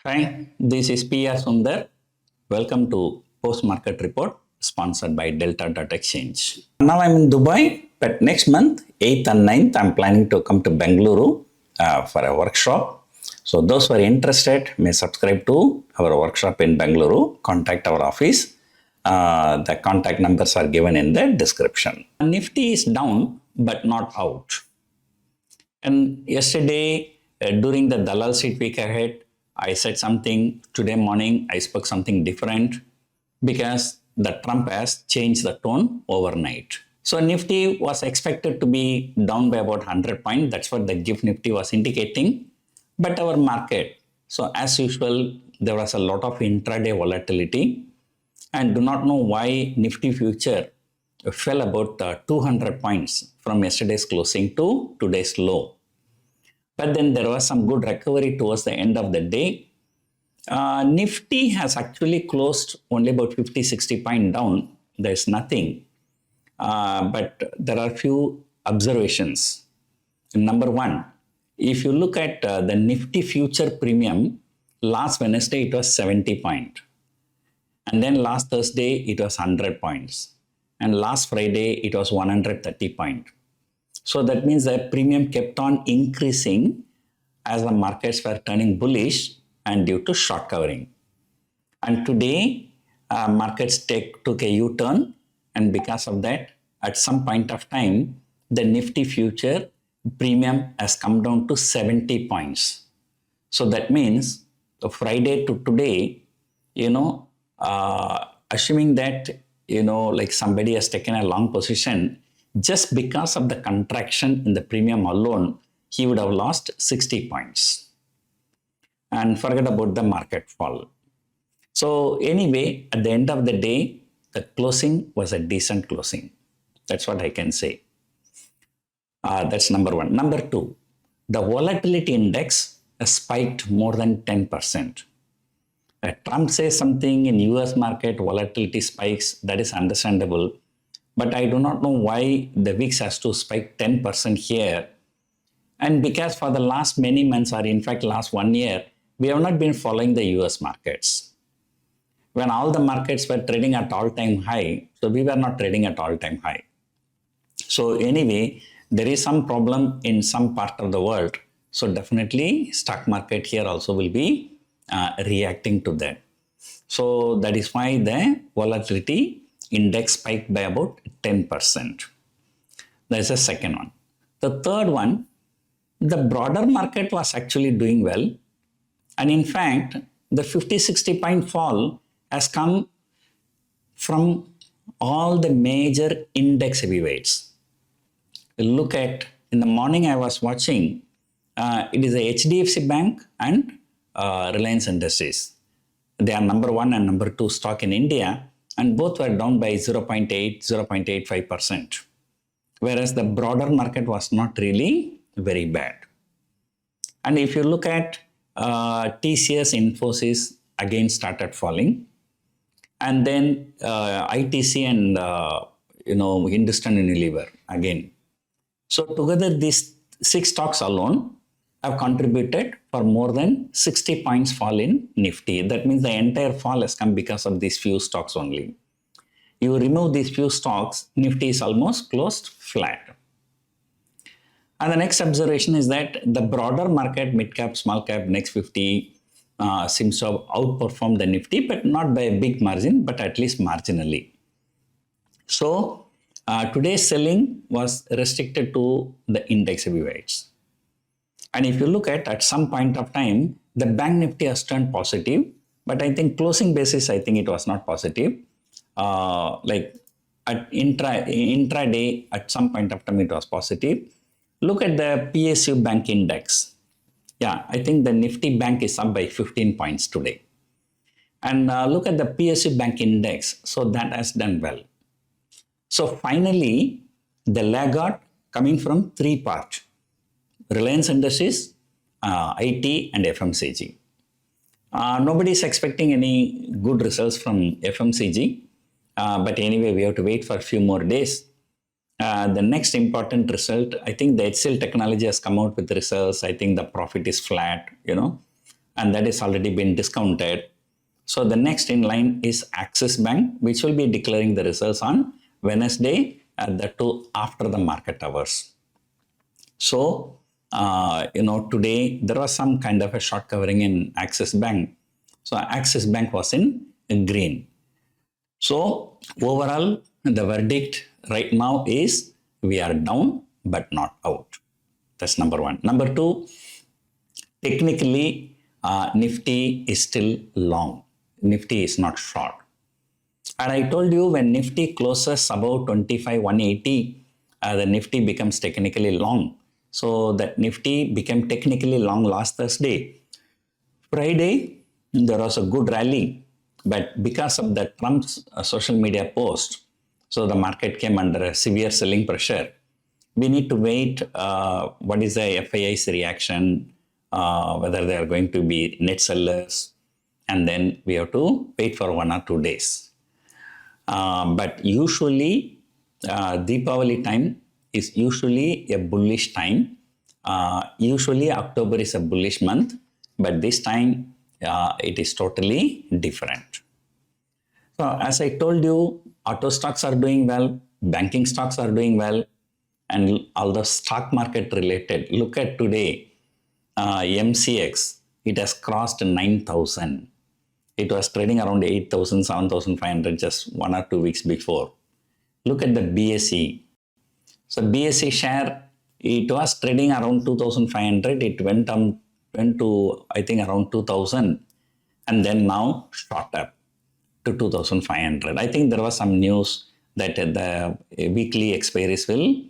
Hi, this is PR Sundar. Welcome to Post Market Report sponsored by Delta.exchange. Now I'm in Dubai, but next month, 8th and 9th, I'm planning to come to Bengaluru for a workshop. So those who are interested may subscribe to our workshop in Bengaluru, contact our office. The contact numbers are given in the description. Nifty is down, but not out. And yesterday, during the Dalal Street week ahead, I said something. Today morning, I spoke something different because the Trump has changed the tone overnight. So Nifty was expected to be down by about 100 points. That's what the GIF Nifty was indicating. But our market, so as usual, there was a lot of intraday volatility. And do not know why Nifty future fell about 200 points from yesterday's closing to today's low. But then there was some good recovery towards the end of the day. Nifty has actually closed only about 50-60 points down. There's nothing. But there are few observations. Number one, if you look at the Nifty future premium, last Wednesday it was 70 points. And then last Thursday it was 100 points. And last Friday it was 130 points. So that means the premium kept on increasing as the markets were turning bullish and due to short covering. And today, markets took a U-turn, and because of that, at some point of time, the Nifty future premium has come down to 70 points. So that means the Friday to today, assuming that, like somebody has taken a long position, just because of the contraction in the premium alone, he would have lost 60 points. And forget about the market fall. So anyway, at the end of the day, the closing was a decent closing. That's what I can say. That's number one. Number two, the volatility index has spiked more than 10%. Trump says something in US market, volatility spikes, that is understandable. But I do not know why the VIX has to spike 10% here. And because for the last many months, or in fact last 1 year, we have not been following the US markets. When all the markets were trading at all-time high, so we were not trading at all-time high. So anyway, there is some problem in some part of the world. So definitely stock market here also will be reacting to that. So that is why the volatility index spiked by about 10%. That's the second one. The third one, the broader market was actually doing well. And in fact, the 50-60 point fall has come from all the major index heavyweights. Look at, in the morning I was watching, it is a HDFC Bank and Reliance Industries. They are number one and number two stock in India. And both were down by 0.8, 0.85%. Whereas the broader market was not really very bad. And if you look at TCS, Infosys again started falling. And then ITC and Hindustan Unilever again. So together these 6 stocks alone have contributed for more than 60 points fall in Nifty. That means the entire fall has come because of these few stocks only. You remove these few stocks, Nifty is almost closed flat. And the next observation is that the broader market, mid cap, small cap, next 50 seems to have outperformed the Nifty, but not by a big margin, but at least marginally. So today's selling was restricted to the index heavyweights. And if you look at some point of time, the bank Nifty has turned positive, but I think closing basis, I think it was not positive. Like at intraday, at some point of time, it was positive. Look at the PSU Bank Index. Yeah, I think the Nifty Bank is up by 15 points today. And look at the PSU Bank Index. So that has done well. So finally, the laggard coming from 3 parts. Reliance Industries, IT and FMCG. Nobody is expecting any good results from FMCG. But anyway, we have to wait for a few more days. The next important result, I think the HCL technology has come out with results. I think the profit is flat, and that is already been discounted. So the next in line is Axis Bank, which will be declaring the results on Wednesday, that too after the market hours. So, today there was some kind of a short covering in Axis Bank. So Axis Bank was in green. So overall, the verdict right now is we are down but not out. That's number one. Number two, technically, Nifty is still long. Nifty is not short. And I told you when Nifty closes above 25,180, the Nifty becomes technically long. So that Nifty became technically long last Thursday. Friday, there was a good rally, but because of the Trump's social media post, so the market came under a severe selling pressure. We need to wait what is the FII's reaction, whether they are going to be net sellers, and then we have to wait for 1 or 2 days. But usually, Deepavali time is usually a bullish time. Usually, October is a bullish month, but this time it is totally different. So, as I told you, auto stocks are doing well, banking stocks are doing well, and all the stock market related. Look at today, MCX, it has crossed 9,000. It was trading around 8,000, 7,500 just 1 or 2 weeks before. Look at the BSE. So BSE share, it was trading around 2,500. It went to, I think, around 2,000, and then now shot up to 2,500. I think there was some news that the weekly expiries will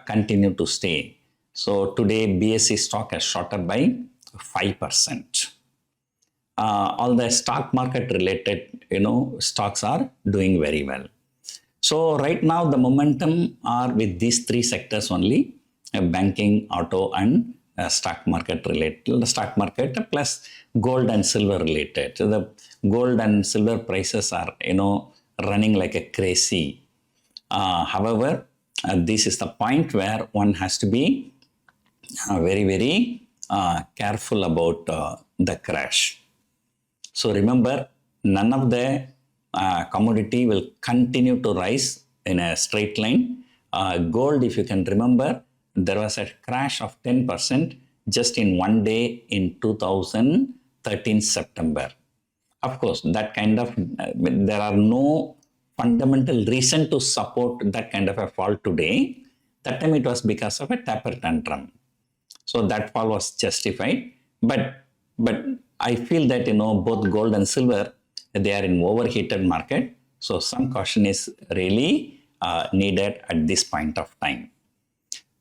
continue to stay. So today BSE stock has shot up by 5%. All the stock market related, stocks are doing very well. So right now the momentum are with these three sectors only: banking, auto, and stock market related. The stock market plus gold and silver related. So the gold and silver prices are, running like a crazy. However, this is the point where one has to be very, very careful about the crash. So remember, none of the commodity will continue to rise in a straight line. Gold, if you can remember, there was a crash of 10% just in 1 day in 2013 September. Of course, that kind of, there are no fundamental reason to support that kind of a fall today. That time it was because of a taper tantrum. So that fall was justified. But I feel that, both gold and silver, they are in overheated market. So some caution is really needed at this point of time.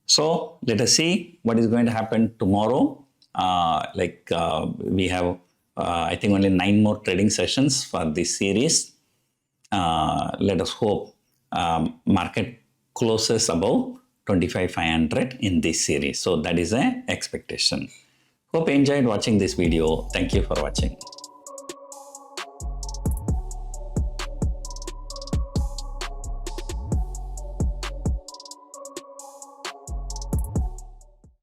So let us see what is going to happen tomorrow. We have, I think, only 9 more trading sessions for this series. Let us hope market closes above 25,500 in this series. So that is an expectation. Hope you enjoyed watching this video. Thank you for watching.